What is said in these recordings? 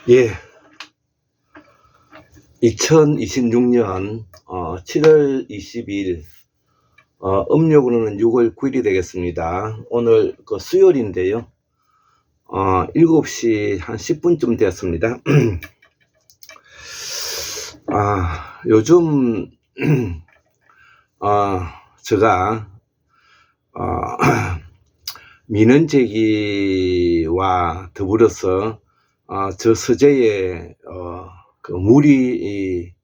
예, 2026년 7월 22일 음력으로는 6월 9일이 되겠습니다. 오늘 그 수요일인데요. 7시 한 10분쯤 되었습니다. 요즘 제가 민원제기와 더불어서 저 서재에 그 물이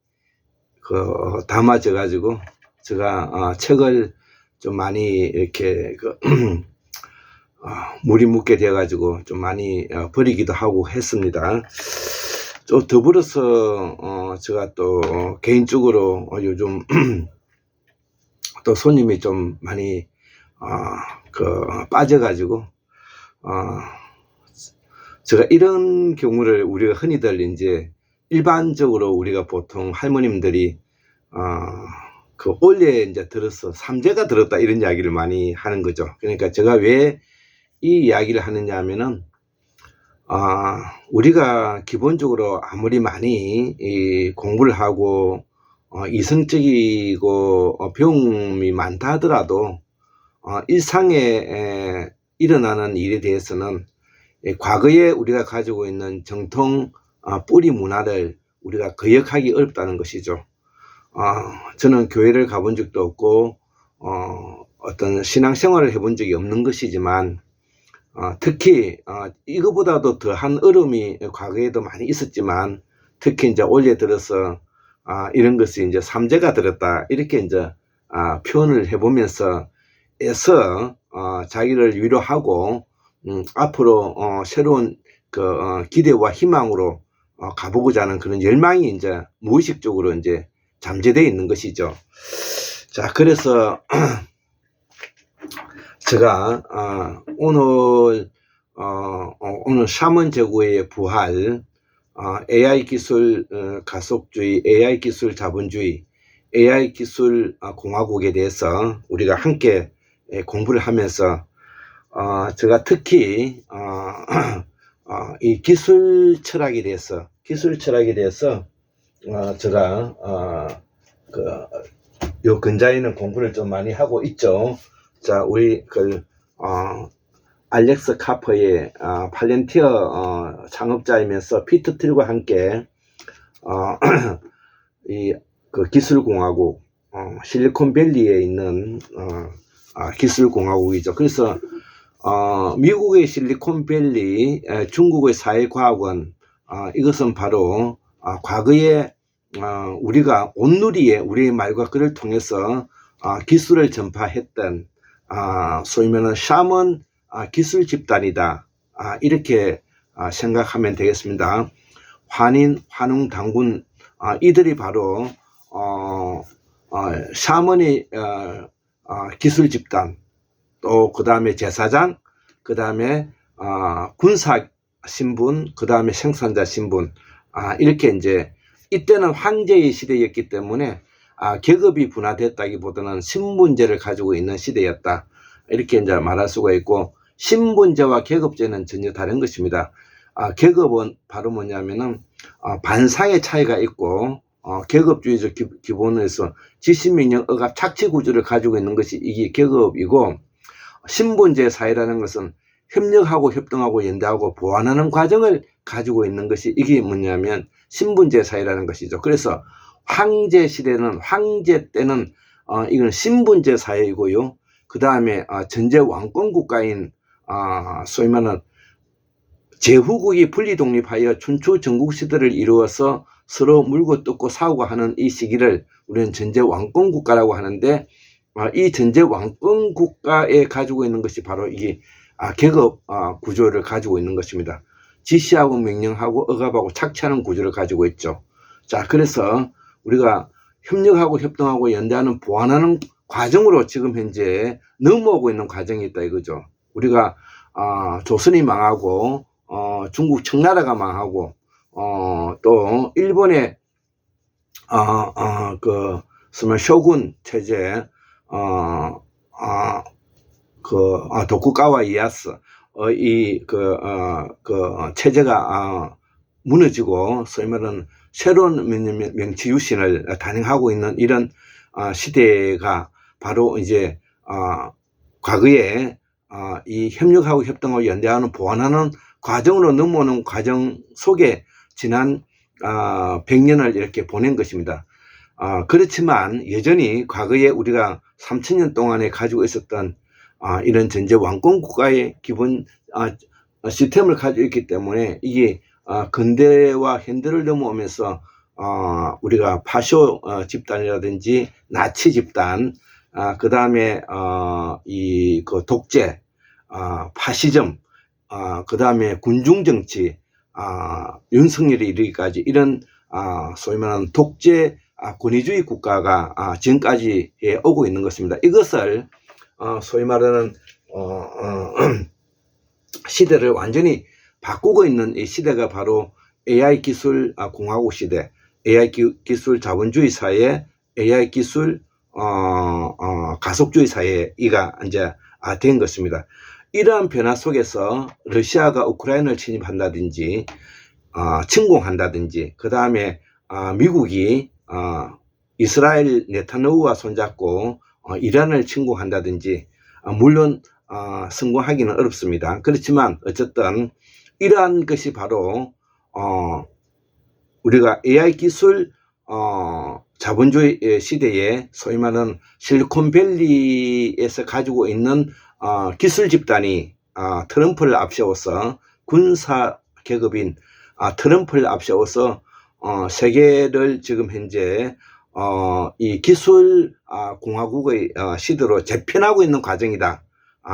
담아져 가지고 제가 책을 좀 많이 이렇게 물이 묻게 되어 가지고 좀 많이 버리기도 하고 했습니다. 또 더불어서 제가 또 개인적으로 요즘 또 손님이 좀 많이 빠져 가지고 제가 이런 경우를 우리가 흔히들 이제 일반적으로 우리가 보통 할머님들이 올해 이제 들어서 삼재가 들었다 이런 이야기를 많이 하는 거죠. 그러니까 제가 왜 이 이야기를 하느냐 하면은 우리가 기본적으로 아무리 많이 공부를 하고 이성적이고 배움이 많다 하더라도 일상에 일어나는 일에 대해서는 과거에 우리가 가지고 있는 정통 뿌리 문화를 우리가 거역하기 어렵다는 것이죠. 저는 교회를 가본 적도 없고 어떤 신앙생활을 해본 적이 없는 것이지만 특히 이거보다도 더한 어려움이 과거에도 많이 있었지만 특히 이제 올해 들어서 이런 것이 이제 삼재가 들었다 이렇게 이제 표현을 해보면서 자기를 위로하고 앞으로 새로운 기대와 희망으로 가보고자 하는 그런 열망이 이제 무의식적으로 이제 잠재되어 있는 것이죠. 자, 그래서 제가 오늘 샤먼 제고의 부활, AI 기술 가속주의, AI 기술 자본주의, AI 기술 공화국에 대해서 우리가 함께 공부를 하면서 제가 특히 이 기술 철학에 대해서 제가 요 근자에는 공부를 좀 많이 하고 있죠. 자, 우리 알렉스 카퍼의 팔렌티어 창업자이면서 피터 틸과 함께 이 기술공화국 실리콘밸리에 있는 기술공화국이죠. 그래서 미국의 실리콘밸리, 중국의 사회과학원, 이것은 바로 과거에 우리가 온누리에 우리의 말과 글을 통해서 기술을 전파했던 소위 말하는 샤먼 기술 집단이다. 이렇게 생각하면 되겠습니다. 환인, 환웅, 당군, 이들이 바로 샤먼의 기술 집단, 또 그 다음에 제사장, 그 다음에 군사 신분, 그 다음에 생산자 신분, 이렇게 이제 이때는 황제의 시대였기 때문에 계급이 분화됐다기보다는 신분제를 가지고 있는 시대였다. 이렇게 이제 말할 수가 있고, 신분제와 계급제는 전혀 다른 것입니다. 계급은 바로 뭐냐면은 반상의 차이가 있고 계급주의적 기본에서 지시명령 억압 착취 구조를 가지고 있는 것이 이게 계급이고, 신분제 사회라는 것은 협력하고 협동하고 연대하고 보완하는 과정을 가지고 있는 것이 이게 뭐냐면 신분제 사회라는 것이죠. 그래서 황제 시대는, 황제 때는 이건 신분제 사회이고요. 그 다음에 전제 왕권 국가인 소위 말하는 제후국이 분리 독립하여 춘추 전국 시대를 이루어서 서로 물고 뜯고 싸우고 하는 이 시기를 우리는 전제 왕권 국가라고 하는데, 이 전제 왕권 국가에 가지고 있는 것이 바로 이게 계급 구조를 가지고 있는 것입니다. 지시하고 명령하고 억압하고 착취하는 구조를 가지고 있죠. 자, 그래서 우리가 협력하고 협동하고 연대하는 보완하는 과정으로 지금 현재 넘어오고 있는 과정이 있다 이거죠. 우리가 조선이 망하고 중국 청나라가 망하고 또 일본의 쇼군 체제 도쿠가와 이에야스 체제가 무너지고 소위 말하는 새로운 명치 유신을 단행하고 있는 이런 시대가 바로 이제 과거에 이 협력하고 협동하고 연대하는 보완하는 과정으로 넘어오는 과정 속에 지난 100년을 이렇게 보낸 것입니다. 그렇지만 여전히 과거에 우리가 3000년 동안에 가지고 있었던 이런 전제 왕권 국가의 기본 시스템을 가지고 있기 때문에 이게 근대와 현대를 넘어오면서 우리가 파쇼 집단이라든지 나치 집단, 그 다음에 그 독재, 파시즘, 그 다음에 군중정치, 윤석열이 이르기까지 이런 소위 말하는 독재 권위주의 국가가 지금까지 오고 있는 것입니다. 이것을 소위 말하는 시대를 완전히 바꾸고 있는 이 시대가 바로 AI 기술 공화국 시대, AI 기술 자본주의 사회, AI 기술 가속주의 사회가 이제 된 것입니다. 이러한 변화 속에서 러시아가 우크라이나를 침입한다든지 침공한다든지, 그 다음에 미국이 이스라엘 네타냐후와 손잡고 이란을 침공한다든지, 물론 성공하기는 어렵습니다. 그렇지만 어쨌든 이러한 것이 바로 우리가 AI 기술 자본주의 시대에 소위 말하는 실리콘밸리에서 가지고 있는 기술 집단이 트럼프를 앞세워서 군사 계급인 트럼프를 앞세워서 세계를 지금 현재 이 기술 공화국의 시대로 재편하고 있는 과정이다.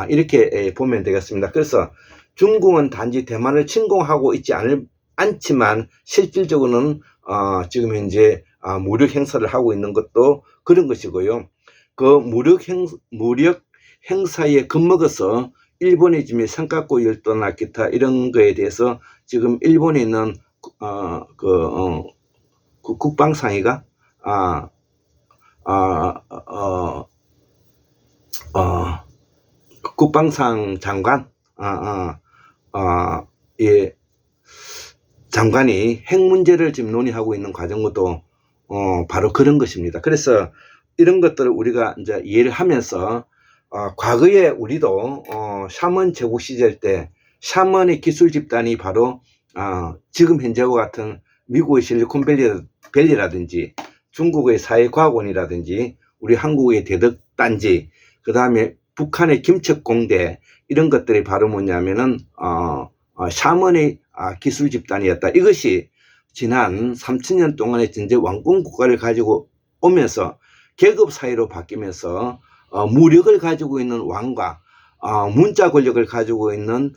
이렇게 보면 되겠습니다. 그래서 중국은 단지 대만을 침공하고 있지 않지만 실질적으로는 지금 현재 무력 행사를 하고 있는 것도 그런 것이고요. 그 무력 행사에 겁먹어서 일본의 지금 삼각고 열도나 기타 이런 거에 대해서 지금 일본에 있는 국방상의가 국방상 장관 장관이 핵 문제를 지금 논의하고 있는 과정도 바로 그런 것입니다. 그래서 이런 것들을 우리가 이제 이해를 하면서 과거에 우리도 샤먼 제국 시절 때 샤먼의 기술 집단이 바로 지금 현재와 같은 미국의 실리콘밸리라든지 중국의 사회과학원이라든지 우리 한국의 대덕단지, 그 다음에 북한의 김척공대, 이런 것들이 바로 뭐냐면은 샤먼의 기술 집단이었다. 이것이 지난 3000년 동안의 전제 왕권 국가를 가지고 오면서 계급 사회로 바뀌면서 무력을 가지고 있는 왕과 문자 권력을 가지고 있는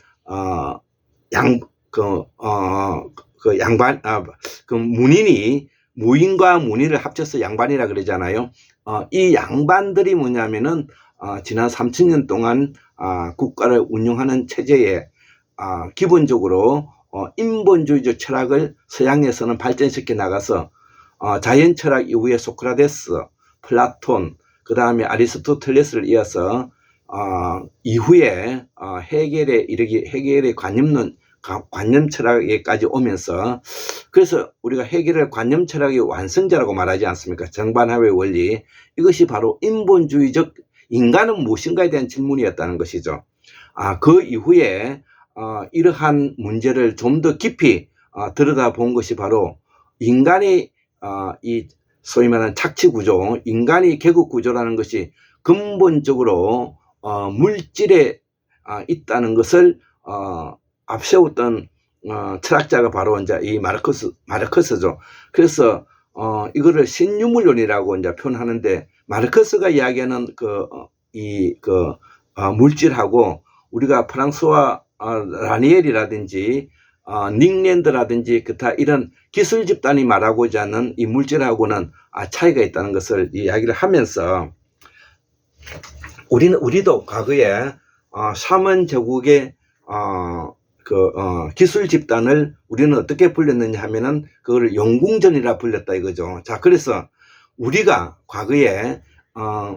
문인이, 무인과 문인을 합쳐서 양반이라 그러잖아요. 이 양반들이 뭐냐면은 지난 3000년 동안 국가를 운영하는 체제에 기본적으로 인본주의적 철학을 서양에서는 발전시켜 나가서 자연 철학 이후에 소크라테스, 플라톤, 그 다음에 아리스토텔레스를 이어서 이후에 헤겔의 관념 철학에까지 오면서, 그래서 우리가 헤겔의 관념 철학의 완성자라고 말하지 않습니까? 정반합의 원리. 이것이 바로 인본주의적 인간은 무엇인가에 대한 질문이었다는 것이죠. 그 이후에 이러한 문제를 좀 더 깊이 들여다본 것이 바로 인간의 이 소위 말하는 착취구조, 인간의 계급구조라는 것이 근본적으로 물질에 있다는 것을 앞세웠던 철학자가 바로 이제 이 마르크스죠. 그래서 이거를 신유물론이라고 이제 표현하는데, 마르크스가 이야기하는 물질하고 우리가 프랑스와 라니엘이라든지 닉랜드라든지 기타 이런 기술 집단이 말하고자 하는 이 물질하고는 차이가 있다는 것을 이야기를 하면서, 우리도 과거에 샤먼 제국의 기술 집단을 우리는 어떻게 불렸느냐 하면은 그걸 용궁전이라 불렸다 이거죠. 자, 그래서 우리가 과거에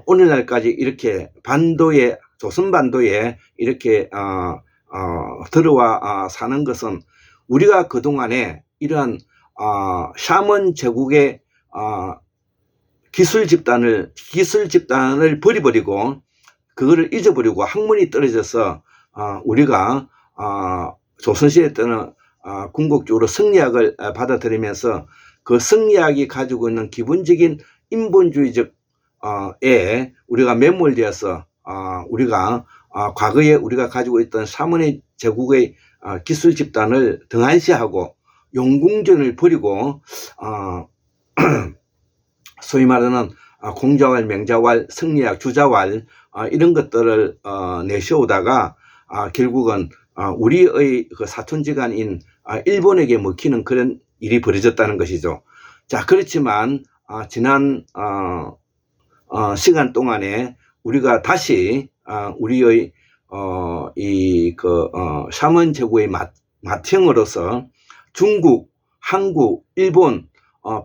오늘날까지 이렇게 반도의 조선반도에 이렇게 들어와 사는 것은 우리가 그동안에 이러한 샤먼 제국의 기술 집단을 버려버리고 그거를 잊어버리고 학문이 떨어져서 우리가 조선시대 때는 궁극적으로 성리학을 받아들이면서 그 성리학이 가지고 있는 기본적인 인본주의적 에 우리가 매몰되어서 우리가 과거에 우리가 가지고 있던 샤먼의 제국의 기술 집단을 등한시하고 용궁전을 버리고 소위 말하는 공자왈, 맹자왈, 성리학, 주자왈 이런 것들을 내세우다가 결국은 우리의 그 사촌지간인 일본에게 먹히는 그런 일이 벌어졌다는 것이죠. 자, 그렇지만 지난 시간 동안에 우리가 다시 우리의 샤먼 제국의 맏형으로서 중국, 한국, 일본,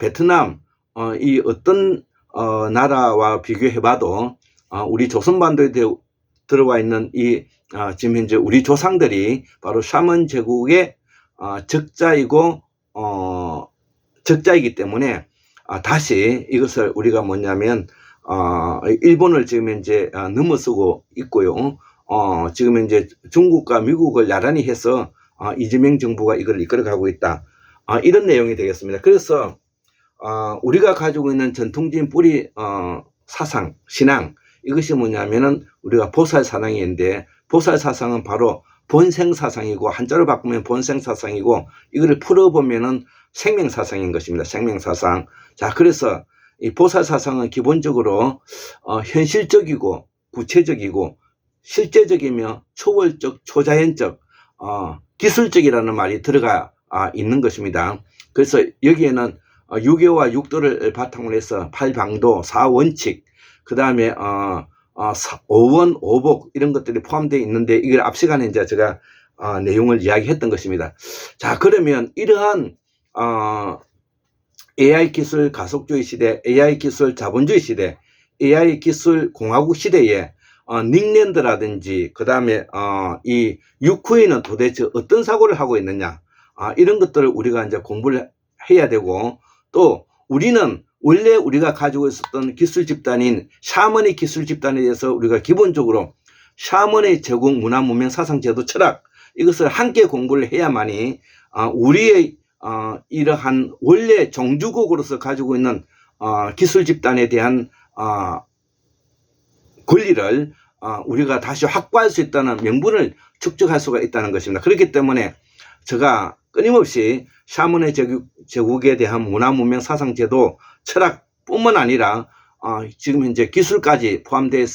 베트남 이 어떤 나라와 비교해봐도 우리 조선반도에 들어와 있는 이 지금 현재 우리 조상들이 바로 샤먼 제국의 적자이고 적자이기 때문에 다시 이것을 우리가 뭐냐면 일본을 지금 현재 넘어서고 있고요. 지금 현재 중국과 미국을 나란히 해서 이재명 정부가 이걸 이끌어가고 있다. 이런 내용이 되겠습니다. 그래서 우리가 가지고 있는 전통적인 뿌리 사상, 신앙 이것이 뭐냐면은 우리가 보살사상인데 보살사상은 바로 본생사상이고 한자로 바꾸면 본생사상이고 이거를 풀어보면은 생명사상인 것입니다. 생명사상. 자, 그래서 이 보살사상은 기본적으로 현실적이고 구체적이고 실제적이며 초월적, 초자연적, 기술적이라는 말이 들어가 있는 것입니다. 그래서 여기에는 유교와 육도를 바탕으로 해서 8방도, 4원칙, 그 다음에 5원, 5복 이런 것들이 포함되어 있는데 이걸 앞 시간에 이제 제가 내용을 이야기했던 것입니다. 자, 그러면 이러한 AI 기술 가속주의 시대, AI 기술 자본주의 시대, AI 기술 공화국 시대에 닉랜드라든지 그 다음에 이 유쿠이는 도대체 어떤 사고를 하고 있느냐 이런 것들을 우리가 이제 공부를 해야 되고 또 우리는 원래 우리가 가지고 있었던 기술 집단인 샤먼의 기술 집단에 대해서 우리가 기본적으로 샤먼의 제국 문화 문명 사상 제도 철학 이것을 함께 공부를 해야만이 우리의 이러한 원래 종주국으로서 가지고 있는 기술 집단에 대한 권리를 우리가 다시 확보할 수 있다는 명분을 축적할 수가 있다는 것입니다. 그렇기 때문에 제가 끊임없이 샤먼의 제국에 대한 문화 문명 사상 제도 철학뿐만 아니라 지금 현재 기술까지 포함되어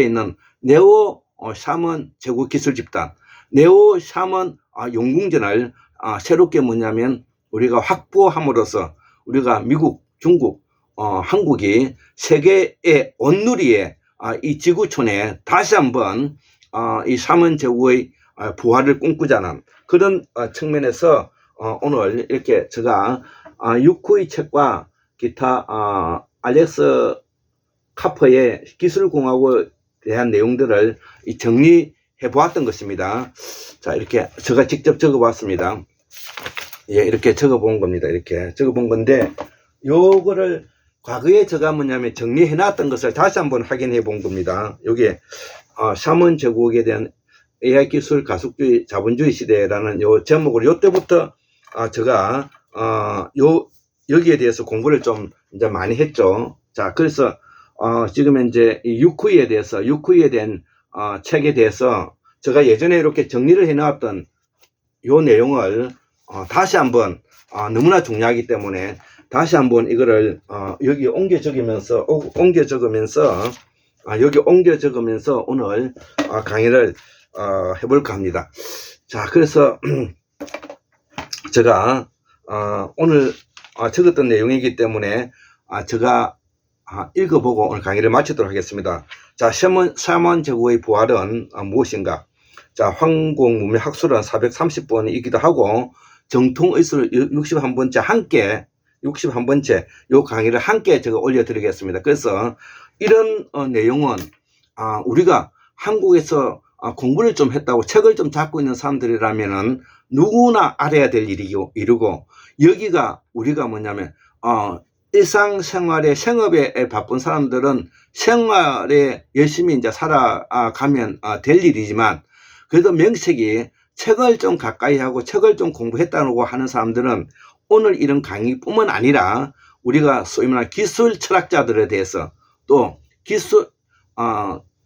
있는 네오 샤먼 제국 기술 집단, 네오 샤먼 용궁전을 새롭게 뭐냐면 우리가 확보함으로써 우리가 미국, 중국, 한국이 세계의 온누리에 이 지구촌에 다시 한번 이 샤먼 제국의 부활을 꿈꾸자는 그런 측면에서 오늘 이렇게 제가 유쿠이 책과 기타 알렉스 카퍼의 기술공학에 대한 내용들을 정리해 보았던 것입니다. 자, 이렇게 제가 직접 적어 봤습니다. 예, 이렇게 적어 본 겁니다. 이렇게 적어 본 건데 요거를 과거에 제가 뭐냐면 정리해 놨던 것을 다시 한번 확인해 본 겁니다. 여기에 샤먼 제국에 대한 AI 기술 가속주의 자본주의 시대라는 요 제목으로 요때부터 제가 여기에 대해서 공부를 좀 이제 많이 했죠. 자, 그래서 지금 이제 이 유쿠이에 대한 책에 대해서 제가 예전에 이렇게 정리를 해 놨던 요 내용을 다시 한번 너무나 중요하기 때문에 다시 한번 이거를 여기 옮겨 적으면서 여기 옮겨 적으면서 오늘 강의를 해볼까 합니다. 자, 그래서 제가 오늘 적었던 내용이기 때문에 제가 읽어보고 오늘 강의를 마치도록 하겠습니다. 자, 샤먼 제국의 부활은 무엇인가? 자, 황공문명 학술은 430번이기도 하고 정통의술 61번째 함께 61번째 요 강의를 함께 제가 올려드리겠습니다. 그래서 이런 내용은 우리가 한국에서 공부를 좀 했다고 책을 좀 잡고 있는 사람들이라면은 누구나 알아야 될 일이고, 여기가 우리가 뭐냐면 일상생활에 생업에 바쁜 사람들은 생활에 열심히 이제 살아가면 될 일이지만, 그래도 명색이 책을 좀 가까이 하고 책을 좀 공부했다고 하는 사람들은 오늘 이런 강의뿐만 아니라 우리가 소위 말하는 기술 철학자들에 대해서 또 기술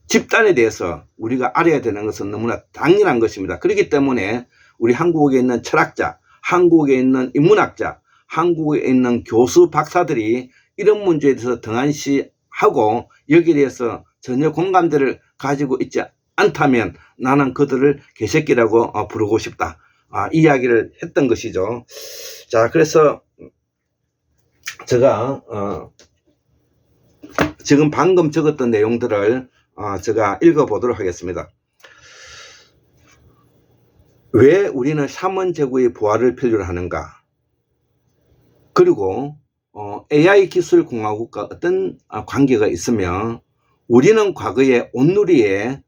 집단에 대해서 우리가 알아야 되는 것은 너무나 당연한 것입니다. 그렇기 때문에 우리 한국에 있는 철학자, 한국에 있는 인문학자, 한국에 있는 교수, 박사들이 이런 문제에 대해서 등한시하고 여기에 대해서 전혀 공감대를 가지고 있지 않다면 나는 그들을 개새끼라고 부르고 싶다. 이야기를 했던 것이죠. 자, 그래서 제가 지금 방금 적었던 내용들을 제가 읽어보도록 하겠습니다. 왜 우리는 샤먼제국의 부활을 필요로 하는가? 그리고 AI 기술 공화국과 어떤 관계가 있으며 우리는 과거에 온누리에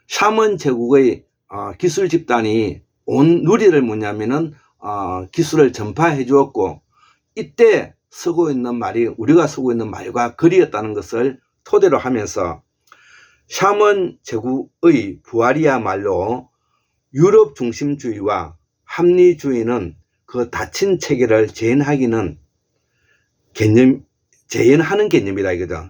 샤먼제국의 기술 집단이 온누리를 뭐냐면은 기술을 전파해 주었고, 이때 쓰고 있는 말이 우리가 쓰고 있는 말과 글이었다는 것을 토대로 하면서 샤먼제국의 부활이야말로 유럽 중심주의와 합리주의는 그 닫힌 체계를 재현하는 개념이다 이거죠.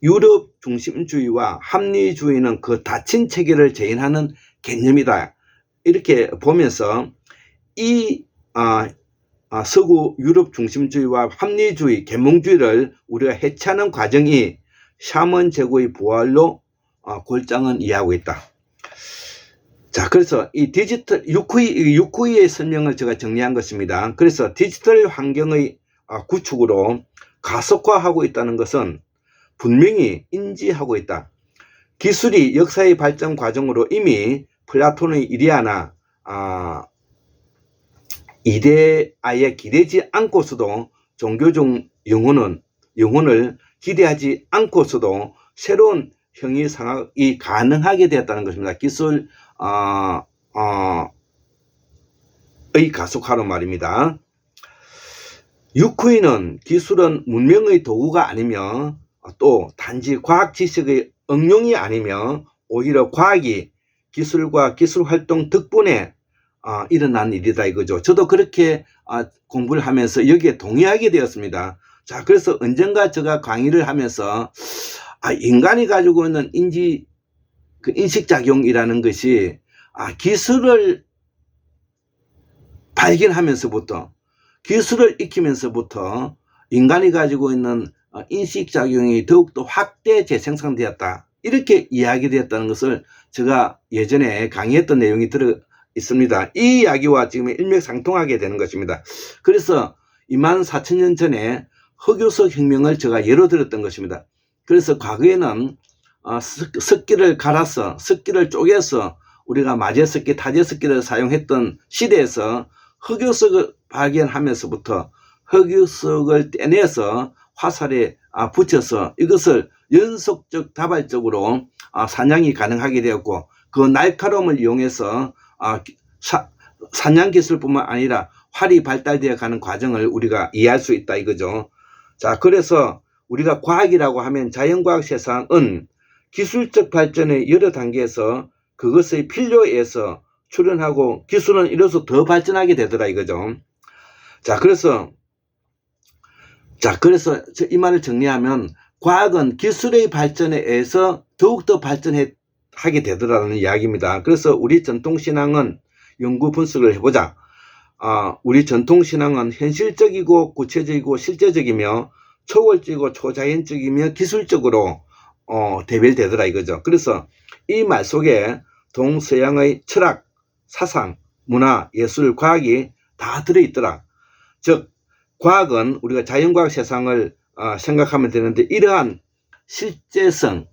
유럽 중심주의와 합리주의는 그 닫힌 체계를 재현하는 개념이다. 이렇게 보면서 이 서구 유럽 중심주의와 합리주의, 계몽주의를 우리가 해체하는 과정이 샤먼제국의 부활로 골장은 이해하고 있다. 자, 그래서 이 디지털 유쿠이의 설명을 제가 정리한 것입니다. 그래서 디지털 환경의 구축으로 가속화하고 있다는 것은 분명히 인지하고 있다. 기술이 역사의 발전 과정으로 이미 플라톤의 이데아나 이데아에 기대지 않고서도 종교적 영혼을 기대하지 않고서도 새로운 형이상학이 가능하게 되었다는 것입니다. 기술 의 가속화로 말입니다. 유쿠이는 기술은 문명의 도구가 아니며 또 단지 과학 지식의 응용이 아니며 오히려 과학이 기술과 기술활동 덕분에 일어난 일이다 이거죠. 저도 그렇게 공부를 하면서 여기에 동의하게 되었습니다. 자, 그래서 언젠가 제가 강의를 하면서 인간이 가지고 있는 인식작용이라는 것이 기술을 발견하면서부터 기술을 익히면서부터 인간이 가지고 있는 인식작용이 더욱더 확대 재생산되었다. 이렇게 이야기되었다는 것을 제가 예전에 강의했던 내용이 들어 있습니다. 이 이야기와 지금 일맥상통하게 되는 것입니다. 그래서 24,000년 전에 흑요석 혁명을 제가 예로 들었던 것입니다. 그래서 과거에는 석기를 갈아서 석기를 쪼개서 우리가 마제석기, 타제석기를 사용했던 시대에서 흑요석을 발견하면서부터 흑요석을 떼내서 화살에 붙여서 이것을 연속적 다발적으로 사냥이 가능하게 되었고, 그 날카로움을 이용해서 사냥 기술뿐만 아니라 활이 발달되어 가는 과정을 우리가 이해할 수 있다 이거죠. 자, 그래서 우리가 과학이라고 하면 자연과학 세상은 기술적 발전의 여러 단계에서 그것의 필요에 의해서 출현하고 기술은 이로써 더 발전하게 되더라 이거죠. 자, 그래서 이 말을 정리하면 과학은 기술의 발전에 의해서 더욱더 발전하게 되더라는 이야기입니다. 그래서 우리 전통신앙은 연구 분석을 해보자. 우리 전통신앙은 현실적이고 구체적이고 실제적이며 초월적이고 초자연적이며 기술적으로 대별되더라 이거죠. 그래서 이 말 속에 동서양의 철학, 사상, 문화, 예술, 과학이 다 들어있더라. 즉 과학은 우리가 자연과학 세상을 생각하면 되는데, 이러한 실제성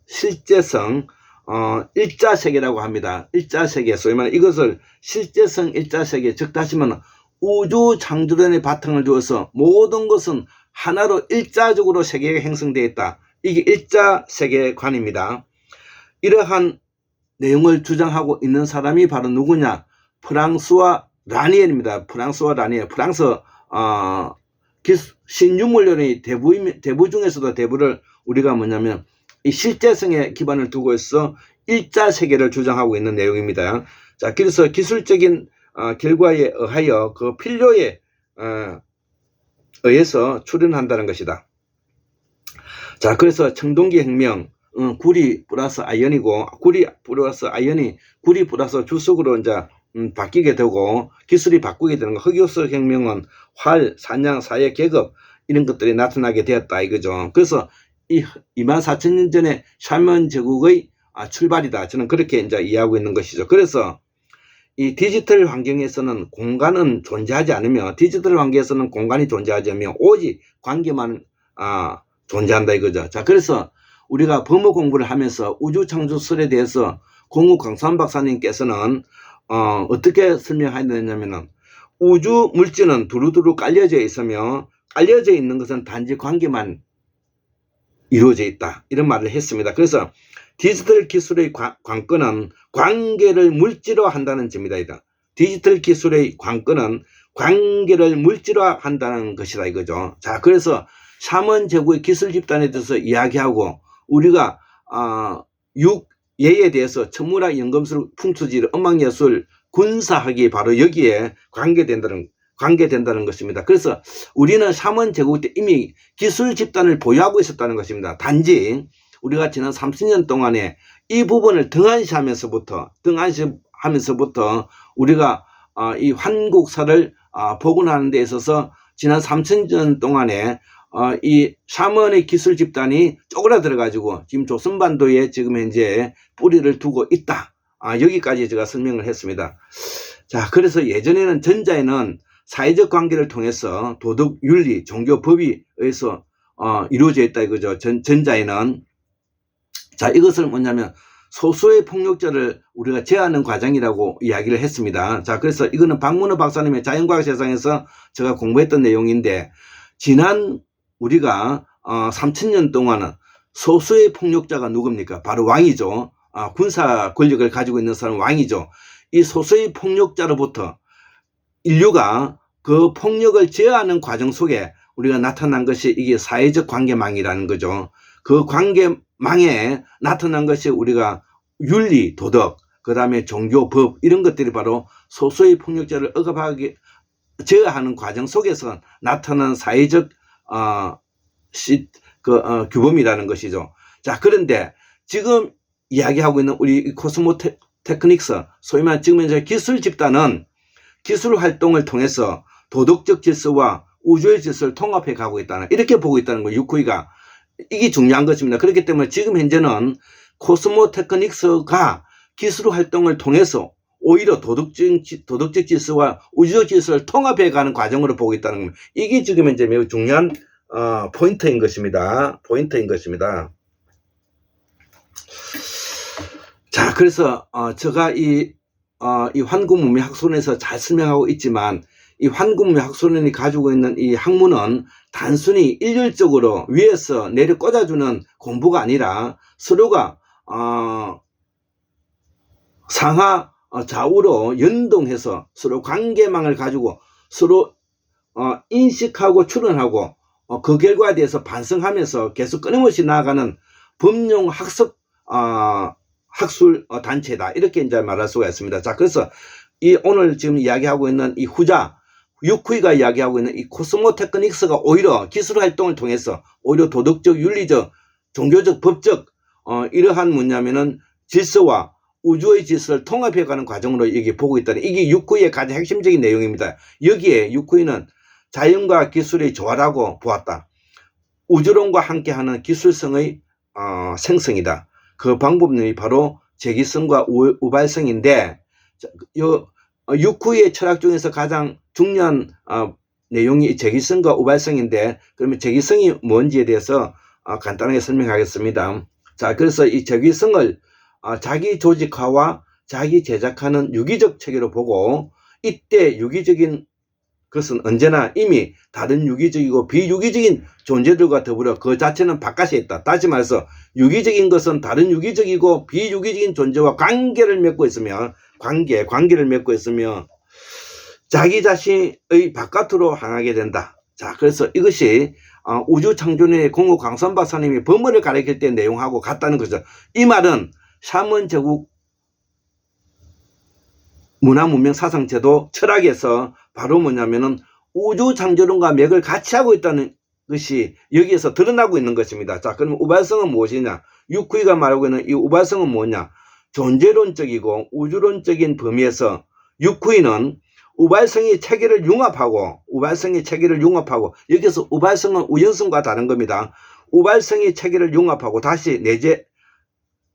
일자세계라고 합니다. 일자세계, 소위 말하는 이것을 실제성 일자세계, 즉 다시 말하면 우주 창조론의 바탕을 두어서 모든 것은 하나로 일자적으로 세계가 형성되어 있다. 이게 일자세계관입니다. 이러한 내용을 주장하고 있는 사람이 바로 누구냐? 프랑스와 라니엘입니다. 프랑스와 라니엘. 프랑스 신유물론의 대부 중에서도 대부를 우리가 뭐냐면 이 실제성에 기반을 두고 있어 일자 세계를 주장하고 있는 내용입니다. 자, 그래서 기술적인 결과에 의하여 그 필요에 의해서 출현한다는 것이다. 자, 그래서 청동기 혁명, 구리 플러스 아연이고, 구리 플러스 아연이 구리 플러스 주석으로 이제 바뀌게 되고, 기술이 바꾸게 되는 거. 흑요소 혁명은 활, 사냥, 사회, 계급 이런 것들이 나타나게 되었다 이거죠. 그래서 이 24,000년 전에 샤먼 제국의 출발이다. 저는 그렇게 이제 이해하고 있는 것이죠. 그래서 이 디지털 환경에서는 공간은 존재하지 않으며, 디지털 환경에서는 공간이 존재하지 않으며 오직 관계만 존재한다 이거죠. 자, 그래서 우리가 범어 공부를 하면서 우주 창조설에 대해서 공우 강수환 박사님께서는 어떻게 설명하였냐면은 우주 물질은 두루두루 깔려져 있으며 깔려져 있는 것은 단지 관계만 이루어져 있다. 이런 말을 했습니다. 그래서 디지털 기술의 관건은 관계를 물질화한다는 점이다. 디지털 기술의 관건은 관계를 물질화한다는 것이다 이거죠. 자, 그래서 샤먼 제국의 기술 집단에 대해서 이야기하고 우리가 육예에 대해서 천문학, 연금술, 풍수지리, 음악예술, 군사학이 바로 여기에 관계된다는 것입니다. 그래서 우리는 샤먼 제국 때 이미 기술 집단을 보유하고 있었다는 것입니다. 단지 우리가 지난 30년 동안에 이 부분을 등한시하면서부터 우리가 이 환국사를 복원하는 데 있어서 지난 3000년 동안에 이 샤먼의 기술 집단이 쪼그라들어 가지고 지금 조선반도에 지금 현재 뿌리를 두고 있다. 여기까지 제가 설명을 했습니다. 자, 그래서 예전에는 전자에는 사회적 관계를 통해서 도덕, 윤리, 종교, 법이 의해서 이루어져 있다 이거죠. 전자에는. 자, 이것을 뭐냐면 소수의 폭력자를 우리가 제어하는 과정이라고 이야기를 했습니다. 자, 그래서 이거는 박문호 박사님의 자연과학 세상에서 제가 공부했던 내용인데, 지난 우리가 3000년 동안은 소수의 폭력자가 누굽니까? 바로 왕이죠. 군사 권력을 가지고 있는 사람은 왕이죠. 이 소수의 폭력자로부터 인류가 그 폭력을 제어하는 과정 속에 우리가 나타난 것이 이게 사회적 관계망이라는 거죠. 그 관계망에 나타난 것이 우리가 윤리, 도덕, 그 다음에 종교, 법 이런 것들이 바로 소수의 폭력자를 억압하게 제어하는 과정 속에서 나타난 사회적 규범이라는 것이죠. 자, 그런데 지금 이야기하고 있는 우리 코스모 테크닉스, 소위 말하는 지금 현재 기술 집단은 기술 활동을 통해서 도덕적 질서와 우주의 질서를 통합해 가고 있다는, 이렇게 보고 있다는 거예요. 유쿠이가. 이게 중요한 것입니다. 그렇기 때문에 지금 현재는 코스모 테크닉스가 기술 활동을 통해서 오히려 도덕적 질서와 우주적 질서를 통합해 가는 과정으로 보고 있다는 겁니다. 이게 지금 현재 매우 중요한 포인트인 것입니다. 자, 그래서 제가 이 환구문명학술원에서 잘 설명하고 있지만, 이 환구문명학술원이 가지고 있는 이 학문은 단순히 일률적으로 위에서 내려 꽂아주는 공부가 아니라 서로가 상하 좌우로 연동해서 서로 관계망을 가지고 서로 인식하고 추론하고 그 결과에 대해서 반성하면서 계속 끊임없이 나아가는 범용 학습 학술 단체다, 이렇게 이제 말할 수가 있습니다. 자, 그래서 이 오늘 지금 이야기하고 있는 이 후자 유쿠이가 이야기하고 있는 이 코스모 테크닉스가 오히려 기술 활동을 통해서 오히려 도덕적, 윤리적, 종교적, 법적 이러한 뭐냐면은 질서와 우주의 질서를 통합해가는 과정으로 여기 보고 있다는, 이게 유쿠이의 가장 핵심적인 내용입니다. 여기에 유쿠이는 자연과 기술의 조화라고 보았다. 우주론과 함께하는 기술성의 생성이다. 그 방법론이 바로 재기성과 우발성인데, 유쿠이의 철학 중에서 가장 중요한 내용이 재기성과 우발성인데, 그러면 재기성이 뭔지에 대해서 간단하게 설명하겠습니다. 자, 그래서 이 재기성을 자기 조직화와 자기 제작하는 유기적 체계로 보고, 이때 유기적인 그것은 언제나 이미 다른 유기적이고 비유기적인 존재들과 더불어 그 자체는 바깥에 있다. 다시 말해서 유기적인 것은 다른 유기적이고 비유기적인 존재와 관계를 맺고 있으며 관계를 맺고 있으며 자기 자신의 바깥으로 향하게 된다. 자, 그래서 이것이 우주 창조론의 공호 광선 박사님이 범어를 가리킬 때 내용하고 같다는 거죠. 이 말은 샤먼 제국 문화 문명 사상 제도 철학에서 바로 뭐냐면은 우주 창조론과 맥을 같이 하고 있다는 것이 여기에서 드러나고 있는 것입니다. 자, 그럼 우발성은 무엇이냐? 유쿠이가 말하고 있는 이 우발성은 뭐냐? 존재론적이고 우주론적인 범위에서 유쿠이는 우발성의 체계를 융합하고 여기서 우발성은 우연성과 다른 겁니다. 우발성의 체계를 융합하고 다시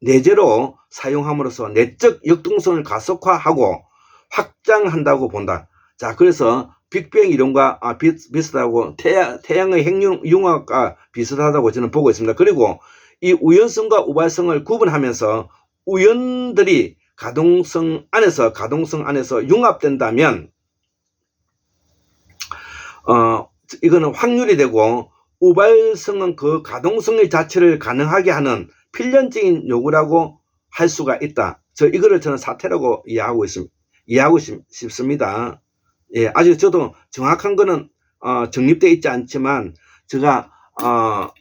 내재로 사용함으로써 내적 역동성을 가속화하고 확장한다고 본다. 자, 그래서 빅뱅 이론과 비슷하고 태양의 핵융합과 비슷하다고 저는 보고 있습니다. 그리고 이 우연성과 우발성을 구분하면서 우연들이 가동성 안에서 융합된다면 이거는 확률이 되고 우발성은 그 가동성의 자체를 가능하게 하는 필연적인 요구라고 할 수가 있다. 이거를 저는 사태라고 이해하고 싶습니다. 예, 아직 저도 정확한 거는 정립되어 있지 않지만 제가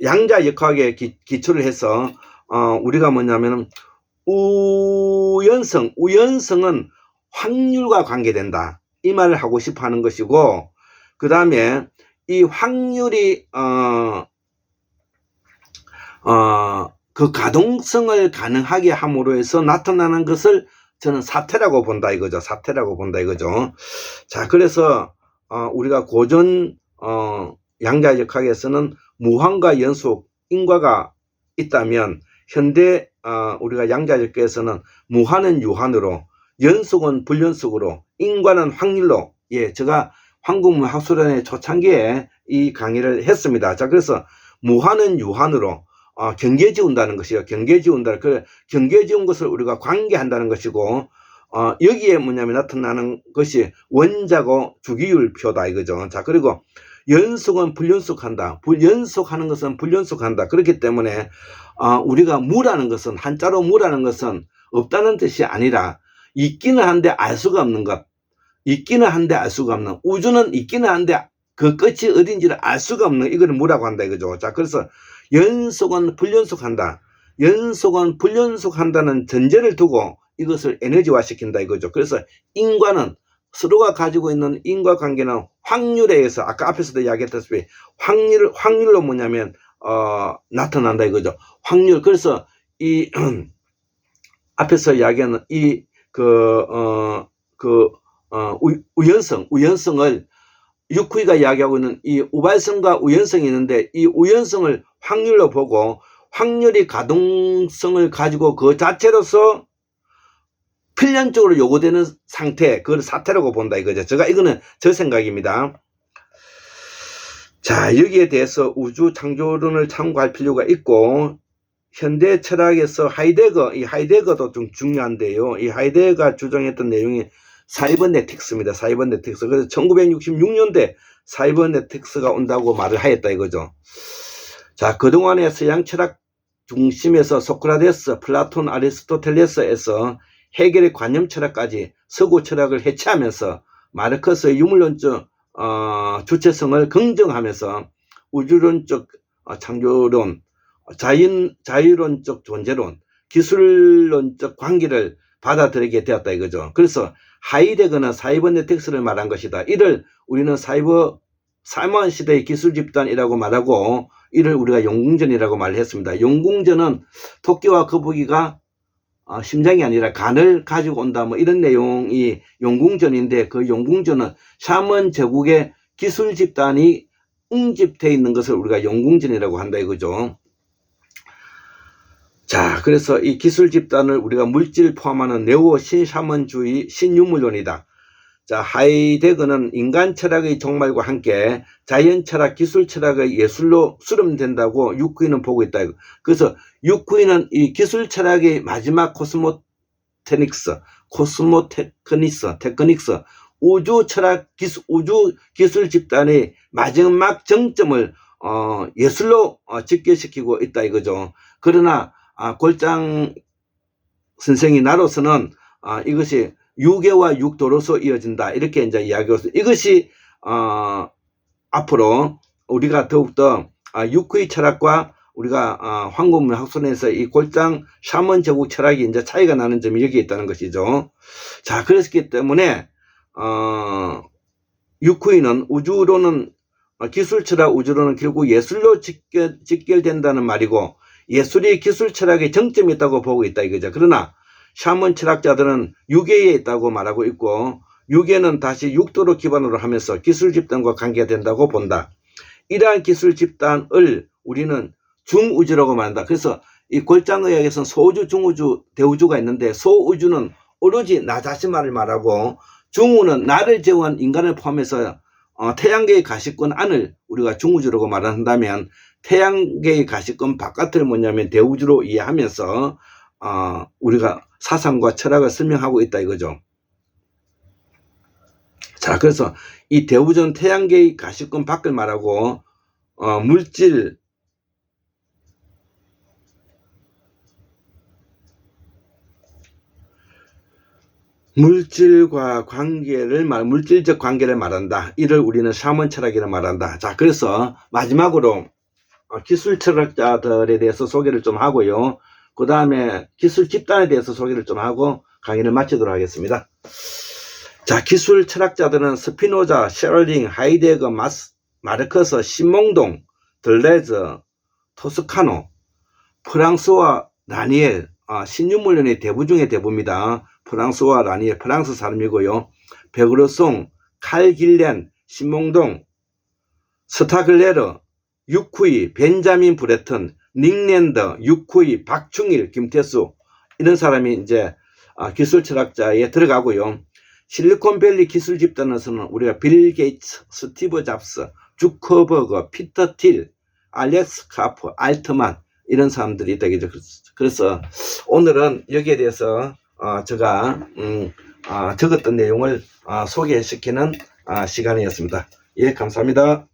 양자 역학에 기초를 해서 우리가 뭐냐면은 우연성은 확률과 관계된다. 이 말을 하고 싶어 하는 것이고, 그 다음에 이 확률이 그 가동성을 가능하게 함으로 해서 나타나는 것을 저는 사태라고 본다 이거죠. 자, 그래서 우리가 고전 양자역학에서는 무한과 연속, 인과가 있다면 현대 우리가 양자역학에서는 무한은 유한으로, 연속은 불연속으로, 인과는 확률로, 예, 제가 한국문학소련의 초창기에 이 강의를 했습니다. 자, 그래서 무한은 유한으로 경계 지운다는 것이요. 경계 지운 것을 우리가 관계한다는 것이고, 여기에 뭐냐면 나타나는 것이 원자고 주기율표다 이거죠. 자, 그리고 연속은 불연속한다. 연속하는 것은 불연속한다. 그렇기 때문에 우리가 무라는 것은, 한자로 무라는 것은 없다는 뜻이 아니라 있기는 한데 알 수가 없는 것. 우주는 있기는 한데 그 끝이 어딘지를 알 수가 없는, 이거를 무라고 한다 이거죠. 자, 그래서 연속은 불연속한다는 전제를 두고 이것을 에너지화 시킨다 이거죠. 그래서 인과는, 서로가 가지고 있는 인과관계는 확률에 의해서, 아까 앞에서도 이야기했다시피 확률로 뭐냐면 나타난다 이거죠. 확률. 그래서 이 앞에서 이야기하는 우연성을 유쿠이가 이야기하고 있는 이 우발성과 우연성이 있는데, 이 우연성을 확률로 보고 확률이 가동성을 가지고 그 자체로서 필연적으로 요구되는 상태, 그걸 사태라고 본다 이거죠. 이거는 저 생각입니다. 자, 여기에 대해서 우주 창조론을 참고할 필요가 있고, 현대 철학에서 하이데거도 좀 중요한데요. 이 하이데거가 주장했던 내용이 사이버네틱스입니다. 그래서 1966년대 사이버네틱스가 온다고 말을 하였다 이거죠. 자, 그동안의 서양 철학 중심에서 소크라테스, 플라톤, 아리스토텔레스에서 해결의 관념 철학까지 서구 철학을 해체하면서 마르크스의 유물론적 주체성을 긍정하면서 우주론적 창조론, 자유론적 존재론, 기술론적 관계를 받아들이게 되었다 이거죠. 그래서 하이데거는 사이버네틱스를 말한 것이다. 이를 우리는 사이먼 시대의 기술 집단이라고 말하고, 이를 우리가 용궁전이라고 말했습니다. 용궁전은 토끼와 거북이가 심장이 아니라 간을 가지고 온다, 뭐 이런 내용이 용궁전인데, 그 용궁전은 샤먼 제국의 기술 집단이 응집되어 있는 것을 우리가 용궁전이라고 한다 이거죠. 자, 그래서 이 기술 집단을 우리가 물질 포함하는 네오 신샤먼주의 신유물론이다. 자, 하이데거는 인간 철학의 종말과 함께 자연 철학, 기술 철학의 예술로 수렴된다고 유쿠이는 보고 있다. 그래서 유쿠이는 이 기술 철학의 마지막 테크닉스, 우주 기술 집단의 마지막 정점을 예술로 직결시키고 있다 이거죠. 그러나 골장 선생이 나로서는 이것이 유계와 육도로서 이어진다 이렇게 이제 이야기했어요. 이것이 앞으로 우리가 더욱더 유크의 철학과 우리가 황금문학론에서 이 골장 샤먼 제국 철학이 이제 차이가 나는 점이 여기 있다는 것이죠. 자, 그렇기 때문에 유크이는 우주로는 기술 철학, 우주로는 결국 예술로 직결된다는 말이고 예술이 기술 철학의 정점이 있다고 보고 있다 이거죠. 그러나 샤먼 철학자들은 유계에 있다고 말하고 있고 유계는 다시 육도로 기반으로 하면서 기술 집단과 관계가 된다고 본다. 이러한 기술 집단을 우리는 중우주라고 말한다. 그래서 이 골장의학에서는 소우주, 중우주, 대우주가 있는데 소우주는 오로지 나 자신만을 말하고 중우는 나를 제어한 인간을 포함해서 태양계의 가시권 안을 우리가 중우주라고 말한다면 태양계의 가시권 바깥을 뭐냐면 대우주로 이해하면서 우리가 사상과 철학을 설명하고 있다 이거죠. 자, 그래서 이 대우주는 태양계의 가시권 밖을 말하고 물질과 물질적 관계를 말한다. 이를 우리는 샤먼 철학이라 말한다. 자, 그래서 마지막으로 기술 철학자들에 대해서 소개를 좀 하고요. 그 다음에 기술 집단에 대해서 소개를 좀 하고 강의를 마치도록 하겠습니다. 자, 기술 철학자들은 스피노자, 셰럴링, 하이데거, 마르크스, 신몽동, 들레즈, 토스카노, 프랑스와 라니엘, 신유물론의 대부 중에 대부입니다. 프랑스와 라니엘, 프랑스 사람이고요. 베그르송, 칼길렌, 신몽동, 스타글레르, 유쿠이, 벤자민 브레튼, 닉랜더, 유쿠이, 박충일, 김태수 이런 사람이 이제 기술 철학자에 들어가고요. 실리콘밸리 기술 집단에서는 우리가 빌 게이츠, 스티브 잡스, 주커버거, 피터 틸, 알렉스 카프, 알트만 이런 사람들이 있다. 그래서 오늘은 여기에 대해서 제가 적었던 내용을 소개시키는 시간이었습니다. 예, 감사합니다.